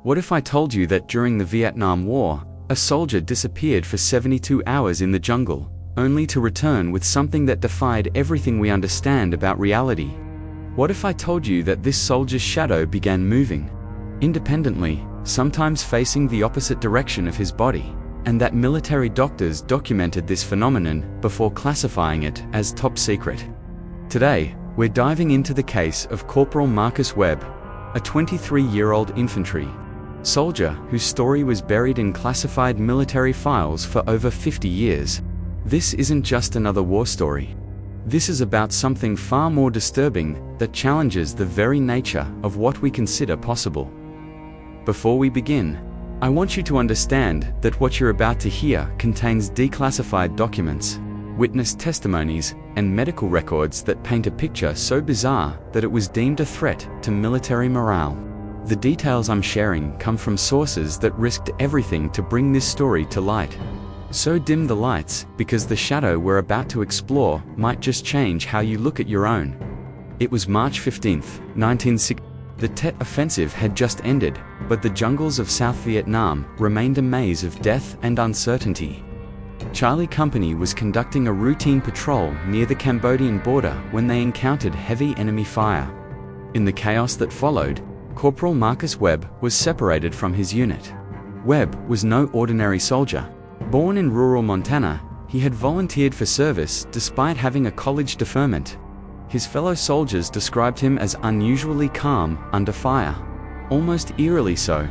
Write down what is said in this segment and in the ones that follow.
What if I told you that during the Vietnam War, a soldier disappeared for 72 hours in the jungle, only to return with something that defied everything we understand about reality? What if I told you that this soldier's shadow began moving independently, sometimes facing the opposite direction of his body, and that military doctors documented this phenomenon before classifying it as top secret? Today, we're diving into the case of Corporal Marcus Webb, a 23-year-old infantry soldier whose story was buried in classified military files for over 50 years. This isn't just another war story. This is about something far more disturbing that challenges the very nature of what we consider possible. Before we begin, I want you to understand that what you're about to hear contains declassified documents, witness testimonies, and medical records that paint a picture so bizarre that it was deemed a threat to military morale. The details I'm sharing come from sources that risked everything to bring this story to light. So dim the lights, because the shadow we're about to explore might just change how you look at your own. It was March 15, 1960. The Tet Offensive had just ended, but the jungles of South Vietnam remained a maze of death and uncertainty. Charlie Company was conducting a routine patrol near the Cambodian border when they encountered heavy enemy fire. In the chaos that followed, Corporal Marcus Webb was separated from his unit. Webb was no ordinary soldier. Born in rural Montana, he had volunteered for service despite having a college deferment. His fellow soldiers described him as unusually calm under fire, almost eerily so.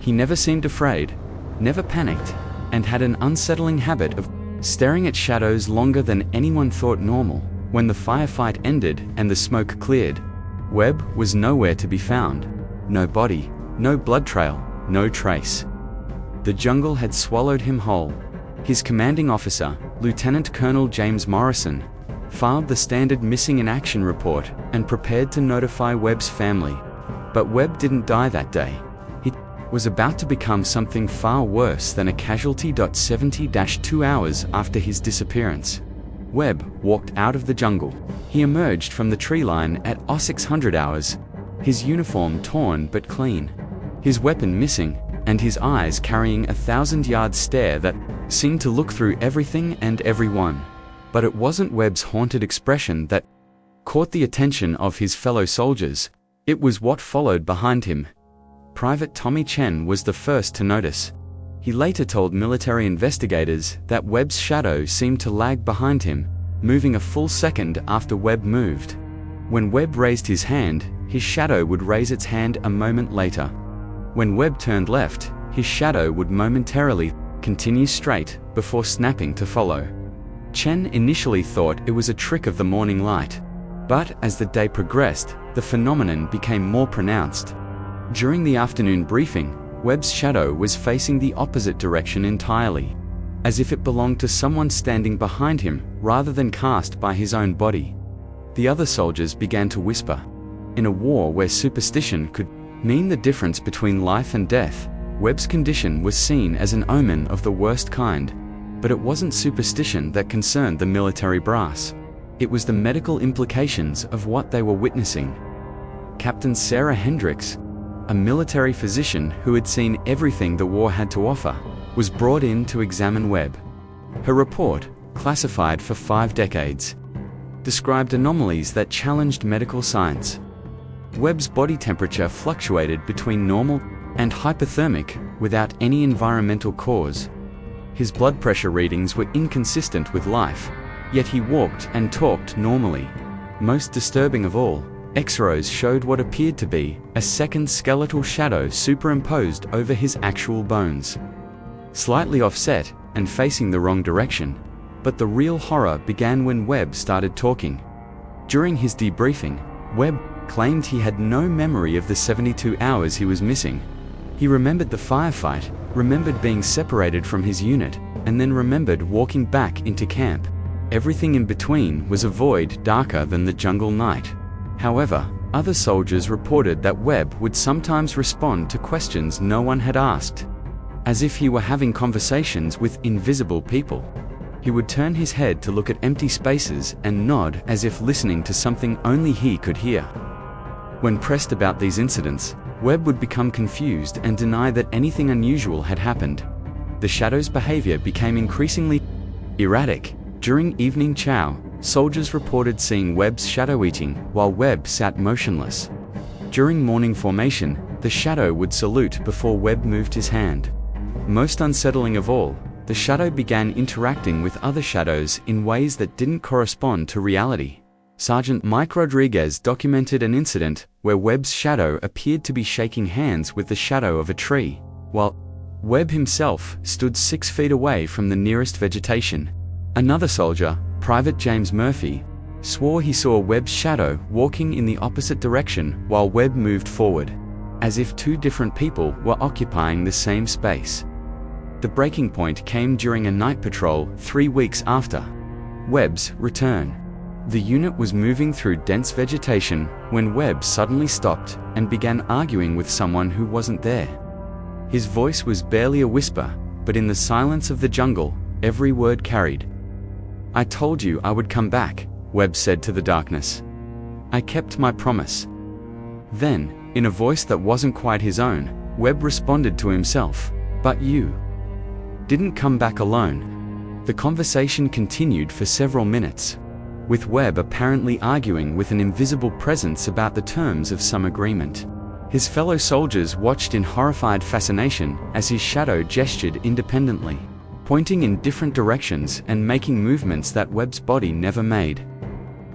He never seemed afraid, never panicked, and had an unsettling habit of staring at shadows longer than anyone thought normal. When the firefight ended and the smoke cleared, Webb was nowhere to be found. No body, no blood trail, no trace. The jungle had swallowed him whole. His commanding officer, Lieutenant Colonel James Morrison, filed the standard missing in action report and prepared to notify Webb's family. But Webb didn't die that day. He was about to become something far worse than a casualty. 70-2 hours after his disappearance, Webb walked out of the jungle. He emerged from the tree line at 0600 hours, his uniform torn but clean, his weapon missing, and his eyes carrying a 1,000-yard stare that seemed to look through everything and everyone. But it wasn't Webb's haunted expression that caught the attention of his fellow soldiers. It was what followed behind him. Private Tommy Chen was the first to notice. He later told military investigators that Webb's shadow seemed to lag behind him, moving a full second after Webb moved. When Webb raised his hand, his shadow would raise its hand a moment later. When Webb turned left, his shadow would momentarily continue straight before snapping to follow. Chen initially thought it was a trick of the morning light, but as the day progressed, the phenomenon became more pronounced. During the afternoon briefing, Webb's shadow was facing the opposite direction entirely, as if it belonged to someone standing behind him rather than cast by his own body. The other soldiers began to whisper. In a war where superstition could mean the difference between life and death, Webb's condition was seen as an omen of the worst kind. But it wasn't superstition that concerned the military brass. It was the medical implications of what they were witnessing. Captain Sarah Hendricks, a military physician who had seen everything the war had to offer, was brought in to examine Webb. Her report, classified for 5 decades, described anomalies that challenged medical science. Webb's body temperature fluctuated between normal and hypothermic without any environmental cause. His blood pressure readings were inconsistent with life, yet he walked and talked normally. Most disturbing of all, X-rays showed what appeared to be a second skeletal shadow superimposed over his actual bones. Slightly offset and facing the wrong direction, but the real horror began when Webb started talking. During his debriefing, Webb claimed he had no memory of the 72 hours he was missing. He remembered the firefight, remembered being separated from his unit, and then remembered walking back into camp. Everything in between was a void darker than the jungle night. However, other soldiers reported that Webb would sometimes respond to questions no one had asked, as if he were having conversations with invisible people. He would turn his head to look at empty spaces and nod as if listening to something only he could hear. When pressed about these incidents, Webb would become confused and deny that anything unusual had happened. The shadow's behavior became increasingly erratic. During evening chow, soldiers reported seeing Webb's shadow eating, while Webb sat motionless. During morning formation, the shadow would salute before Webb moved his hand. Most unsettling of all, the shadow began interacting with other shadows in ways that didn't correspond to reality. Sergeant Mike Rodriguez documented an incident where Webb's shadow appeared to be shaking hands with the shadow of a tree, while Webb himself stood 6 feet away from the nearest vegetation. Another soldier, Private James Murphy, swore he saw Webb's shadow walking in the opposite direction while Webb moved forward, as if 2 different people were occupying the same space. The breaking point came during a night patrol 3 weeks after Webb's return. The unit was moving through dense vegetation when Webb suddenly stopped and began arguing with someone who wasn't there. His voice was barely a whisper, but in the silence of the jungle, every word carried. "I told you I would come back," Webb said to the darkness. "I kept my promise." Then, in a voice that wasn't quite his own, Webb responded to himself, "But you didn't come back alone." The conversation continued for several minutes, with Webb apparently arguing with an invisible presence about the terms of some agreement. His fellow soldiers watched in horrified fascination as his shadow gestured independently, pointing in different directions and making movements that Webb's body never made.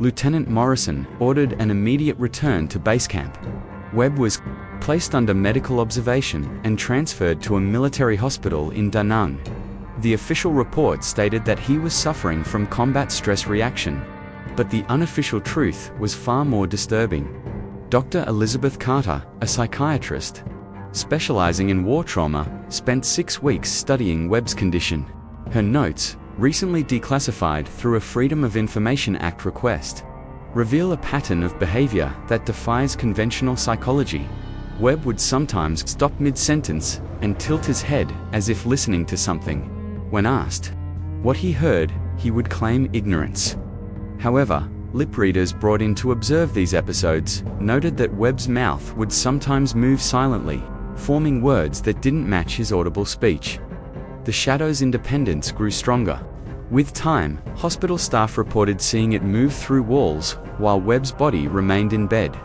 Lieutenant Morrison ordered an immediate return to base camp. Webb was placed under medical observation and transferred to a military hospital in Da Nang. The official report stated that he was suffering from combat stress reaction, but the unofficial truth was far more disturbing. Dr. Elizabeth Carter, a psychiatrist specializing in war trauma, spent 6 weeks studying Webb's condition. Her notes, recently declassified through a Freedom of Information Act request, reveal a pattern of behavior that defies conventional psychology. Webb would sometimes stop mid-sentence and tilt his head as if listening to something. When asked what he heard, he would claim ignorance. However, lip readers brought in to observe these episodes noted that Webb's mouth would sometimes move silently, forming words that didn't match his audible speech. The shadow's independence grew stronger. With time, hospital staff reported seeing it move through walls while Webb's body remained in bed.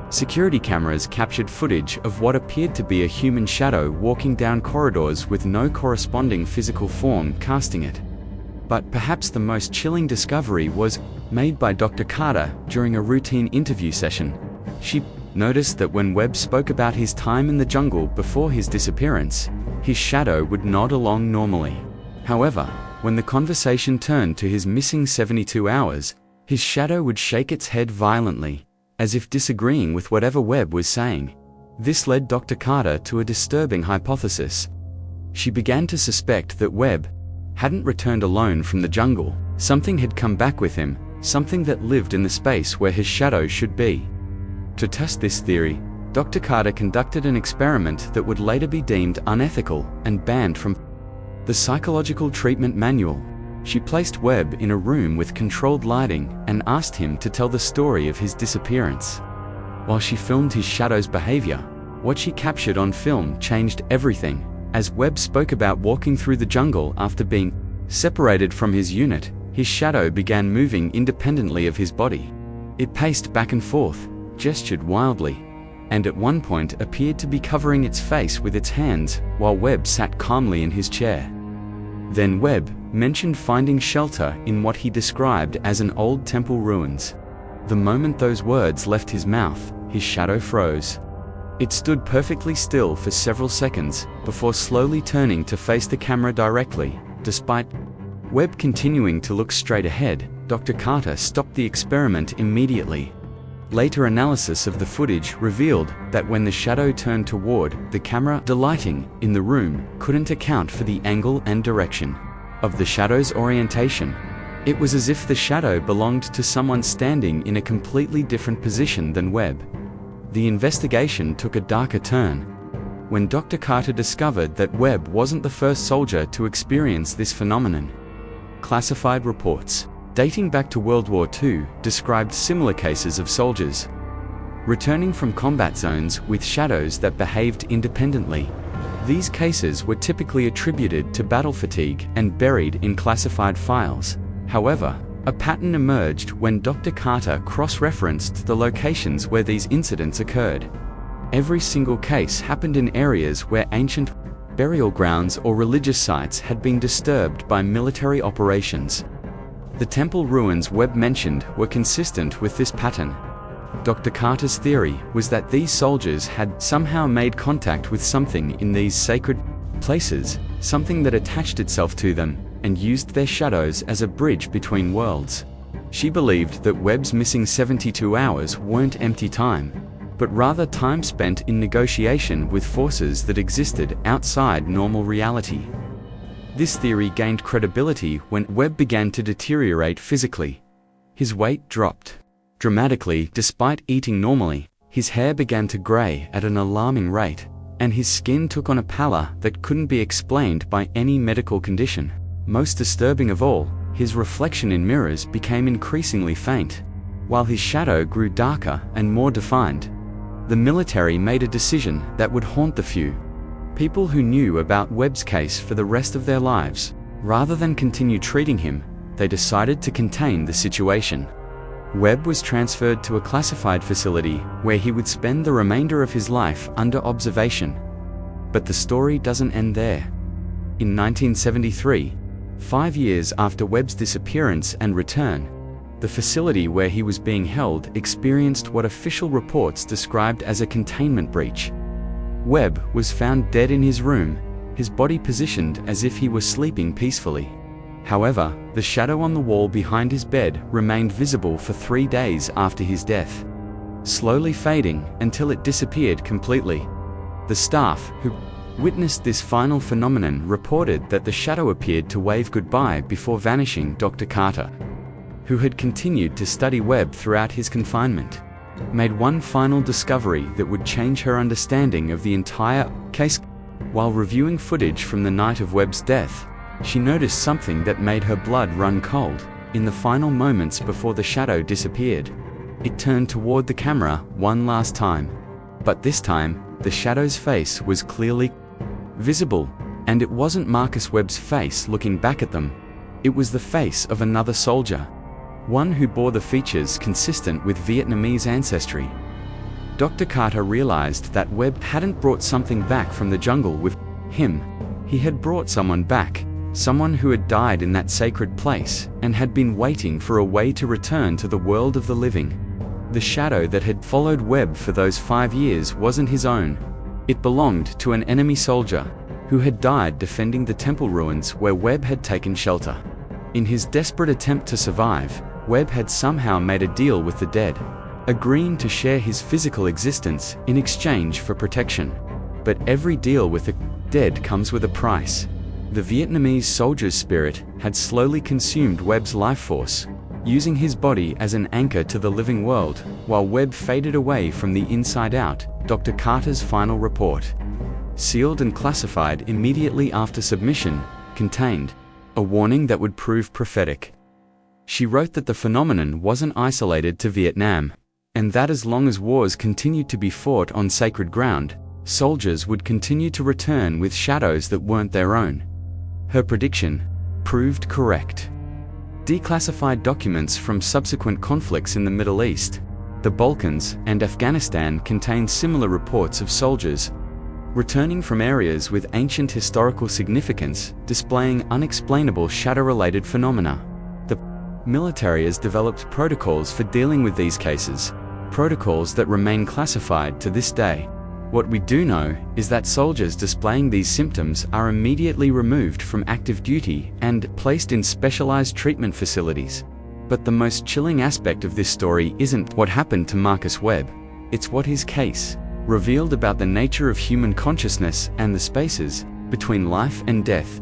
Security cameras captured footage of what appeared to be a human shadow walking down corridors with no corresponding physical form casting it. But perhaps the most chilling discovery was made by Dr. Carter during a routine interview session. She noticed that when Webb spoke about his time in the jungle before his disappearance, his shadow would nod along normally. However, when the conversation turned to his missing 72 hours, his shadow would shake its head violently, as if disagreeing with whatever Webb was saying. This led Dr. Carter to a disturbing hypothesis. She began to suspect that Webb hadn't returned alone from the jungle. Something had come back with him, something that lived in the space where his shadow should be. To test this theory, Dr. Carter conducted an experiment that would later be deemed unethical and banned from the Psychological Treatment Manual. She placed Webb in a room with controlled lighting and asked him to tell the story of his disappearance. While she filmed his shadow's behavior, what she captured on film changed everything. As Webb spoke about walking through the jungle after being separated from his unit, his shadow began moving independently of his body. It paced back and forth, gestured wildly, and at one point appeared to be covering its face with its hands while Webb sat calmly in his chair. Then Webb mentioned finding shelter in what he described as an old temple ruins. The moment those words left his mouth, his shadow froze. It stood perfectly still for several seconds before slowly turning to face the camera directly. Despite Webb continuing to look straight ahead, Dr. Carter stopped the experiment immediately. Later analysis of the footage revealed that when the shadow turned toward the camera, the lighting in the room couldn't account for the angle and direction of the shadow's orientation. It was as if the shadow belonged to someone standing in a completely different position than Webb. The investigation took a darker turn when Dr. Carter discovered that Webb wasn't the first soldier to experience this phenomenon. Classified reports dating back to World War II described similar cases of soldiers returning from combat zones with shadows that behaved independently. These cases were typically attributed to battle fatigue and buried in classified files. However, a pattern emerged when Dr. Carter cross-referenced the locations where these incidents occurred. Every single case happened in areas where ancient burial grounds or religious sites had been disturbed by military operations. The temple ruins Webb mentioned were consistent with this pattern. Dr. Carter's theory was that these soldiers had somehow made contact with something in these sacred places, something that attached itself to them and used their shadows as a bridge between worlds. She believed that Webb's missing 72 hours weren't empty time, but rather time spent in negotiation with forces that existed outside normal reality. This theory gained credibility when Webb began to deteriorate physically. His weight dropped dramatically despite eating normally, his hair began to gray at an alarming rate, and his skin took on a pallor that couldn't be explained by any medical condition. Most disturbing of all, his reflection in mirrors became increasingly faint, while his shadow grew darker and more defined. The military made a decision that would haunt the few people who knew about Webb's case for the rest of their lives. Rather than continue treating him, they decided to contain the situation. Webb was transferred to a classified facility where he would spend the remainder of his life under observation. But the story doesn't end there. In 1973, 5 years after Webb's disappearance and return, the facility where he was being held experienced what official reports described as a containment breach. Webb was found dead in his room, his body positioned as if he was sleeping peacefully. However, the shadow on the wall behind his bed remained visible for 3 days after his death, slowly fading until it disappeared completely. The staff who witnessed this final phenomenon reported that the shadow appeared to wave goodbye before vanishing. Dr. Carter, who had continued to study Webb throughout his confinement, made one final discovery that would change her understanding of the entire case. While reviewing footage from the night of Webb's death, she noticed something that made her blood run cold. In the final moments before the shadow disappeared, it turned toward the camera one last time. But this time, the shadow's face was clearly visible, and it wasn't Marcus Webb's face looking back at them. It was the face of another soldier, one who bore the features consistent with Vietnamese ancestry. Dr. Carter realized that Webb hadn't brought something back from the jungle with him. He had brought someone back, someone who had died in that sacred place and had been waiting for a way to return to the world of the living. The shadow that had followed Webb for those 5 years wasn't his own. It belonged to an enemy soldier who had died defending the temple ruins where Webb had taken shelter. In his desperate attempt to survive, Webb had somehow made a deal with the dead, agreeing to share his physical existence in exchange for protection. But every deal with the dead comes with a price. The Vietnamese soldier's spirit had slowly consumed Webb's life force, using his body as an anchor to the living world, while Webb faded away from the inside out. Dr. Carter's final report, sealed and classified immediately after submission, contained a warning that would prove prophetic. She wrote that the phenomenon wasn't isolated to Vietnam, and that as long as wars continued to be fought on sacred ground, soldiers would continue to return with shadows that weren't their own. Her prediction proved correct. Declassified documents from subsequent conflicts in the Middle East, the Balkans, and Afghanistan contain similar reports of soldiers returning from areas with ancient historical significance, displaying unexplainable shadow-related phenomena. The military has developed protocols for dealing with these cases, protocols that remain classified to this day. What we do know is that soldiers displaying these symptoms are immediately removed from active duty and placed in specialized treatment facilities. But the most chilling aspect of this story isn't what happened to Marcus Webb, it's what his case revealed about the nature of human consciousness and the spaces between life and death.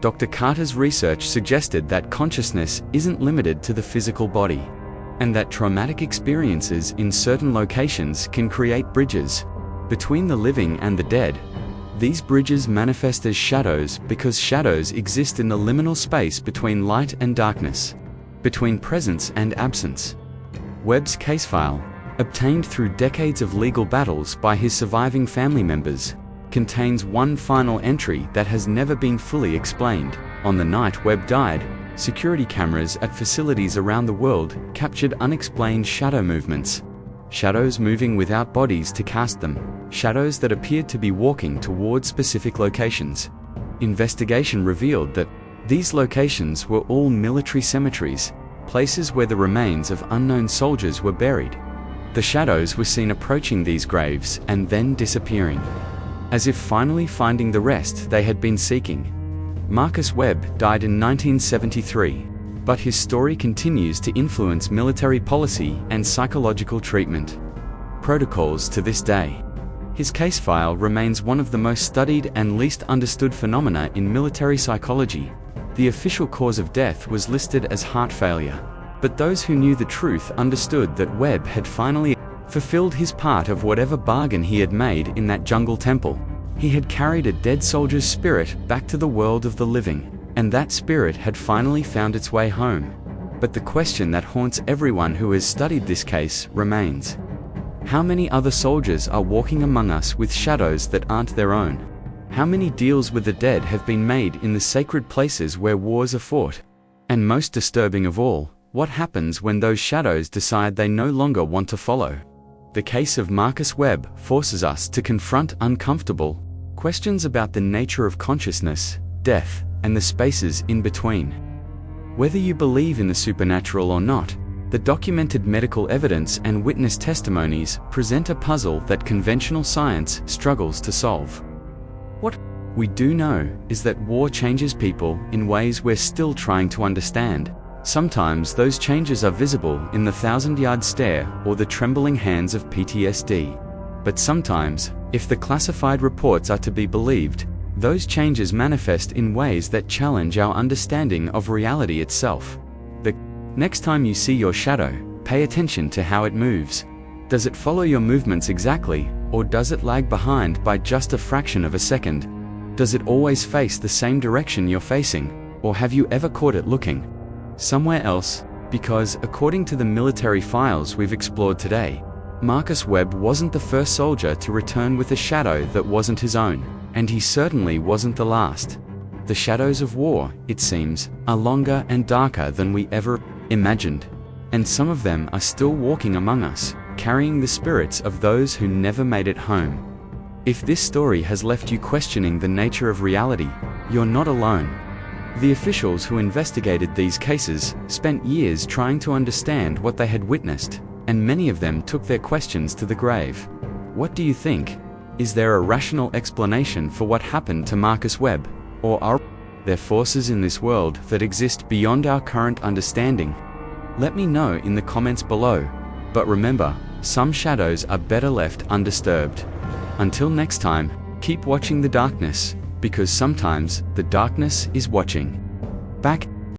Dr. Carter's research suggested that consciousness isn't limited to the physical body, and that traumatic experiences in certain locations can create bridges between the living and the dead. These bridges manifest as shadows because shadows exist in the liminal space between light and darkness, between presence and absence. Webb's case file obtained through decades of legal battles by his surviving family members, contains one final entry that has never been fully explained. On the night Webb died, security cameras at facilities around the world captured unexplained shadow movements. Shadows moving without bodies to cast them, shadows that appeared to be walking toward specific locations. Investigation revealed that these locations were all military cemeteries, places where the remains of unknown soldiers were buried. The shadows were seen approaching these graves and then disappearing, as if finally finding the rest they had been seeking. Marcus Webb died in 1973, but his story continues to influence military policy and psychological treatment protocols to this day. His case file remains one of the most studied and least understood phenomena in military psychology. The official cause of death was listed as heart failure, but those who knew the truth understood that Webb had finally fulfilled his part of whatever bargain he had made in that jungle temple. He had carried a dead soldier's spirit back to the world of the living, and that spirit had finally found its way home. But the question that haunts everyone who has studied this case remains: how many other soldiers are walking among us with shadows that aren't their own? How many deals with the dead have been made in the sacred places where wars are fought? And most disturbing of all, what happens when those shadows decide they no longer want to follow? The case of Marcus Webb forces us to confront uncomfortable questions about the nature of consciousness, death, and the spaces in between. Whether you believe in the supernatural or not, the documented medical evidence and witness testimonies present a puzzle that conventional science struggles to solve. What we do know is that war changes people in ways we're still trying to understand. Sometimes those changes are visible in the 1,000-yard stare or the trembling hands of PTSD. But sometimes, if the classified reports are to be believed, those changes manifest in ways that challenge our understanding of reality itself. The next time you see your shadow, pay attention to how it moves. Does it follow your movements exactly, or does it lag behind by just a fraction of a second? Does it always face the same direction you're facing, or have you ever caught it looking somewhere else? Because, according to the military files we've explored today, Marcus Webb wasn't the first soldier to return with a shadow that wasn't his own, and he certainly wasn't the last. The shadows of war, it seems, are longer and darker than we ever imagined, and some of them are still walking among us, carrying the spirits of those who never made it home. If this story has left you questioning the nature of reality, you're not alone. The officials who investigated these cases spent years trying to understand what they had witnessed, and many of them took their questions to the grave. What do you think? Is there a rational explanation for what happened to Marcus Webb, or are there forces in this world that exist beyond our current understanding? Let me know in the comments below. But remember, some shadows are better left undisturbed. Until next time, keep watching the darkness, because sometimes the darkness is watching back.